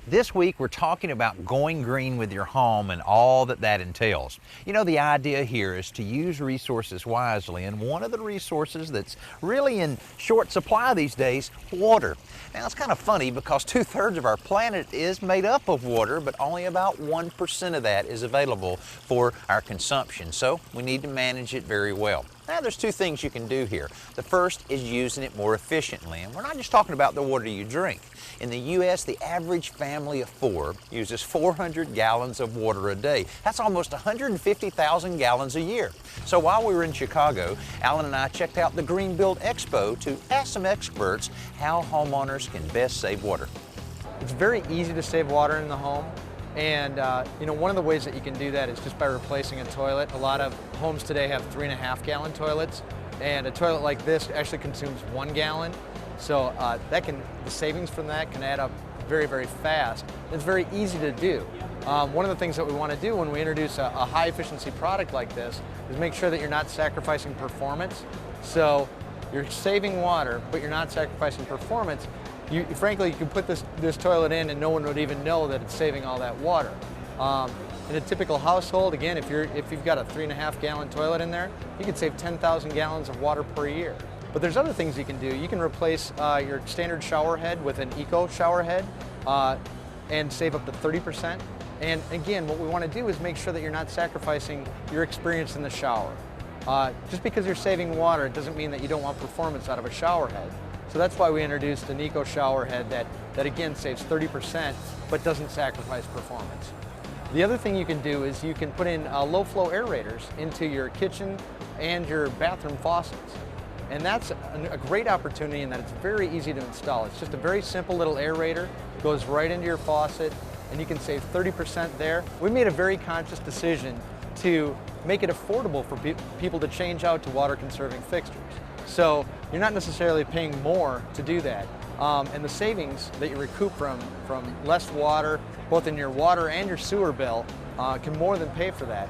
This week we're talking about going green with your home and all that entails. You know, the idea here is to use resources wisely, and one of the resources that's really in short supply these days, water. Now it's kind of funny because 2/3 of our planet is made up of water, but only about 1% of that is available for our consumption, so we need to manage it very well. Now there's two things you can do here. The first is using it more efficiently, and we're not just talking about the water you drink. In the U.S., the average family of 4 uses 400 gallons of water a day. That's almost 150,000 gallons a year. So while we were in Chicago, Alan and I checked out the Green Build Expo to ask some experts how homeowners can best save water. It's very easy to save water in the home, and one of the ways that you can do that is just by replacing a toilet. A lot of homes today have 3.5-gallon toilets, and a toilet like this actually consumes 1 gallon. So the savings from that can add up very, very fast. It's very easy to do. One of the things that we want to do when we introduce a high-efficiency product like this is make sure that you're not sacrificing performance. So you're saving water, but you're not sacrificing performance. Frankly, you can put this toilet in and no one would even know that it's saving all that water. In a typical household, again, if you've got a 3.5-gallon toilet in there, you could save 10,000 gallons of water per year. But there's other things you can do. You can replace your standard shower head with an eco shower head and save up to 30%. And again, what we want to do is make sure that you're not sacrificing your experience in the shower. Just because you're saving water, it doesn't mean that you don't want performance out of a shower head. So that's why we introduced an eco shower head that again saves 30% but doesn't sacrifice performance. The other thing you can do is you can put in low flow aerators into your kitchen and your bathroom faucets. And that's a great opportunity in that it's very easy to install. It's just a very simple little aerator, goes right into your faucet, and you can save 30% there. We made a very conscious decision to make it affordable for people to change out to water conserving fixtures. So you're not necessarily paying more to do that. And the savings that you recoup from less water, both in your water and your sewer bill, can more than pay for that.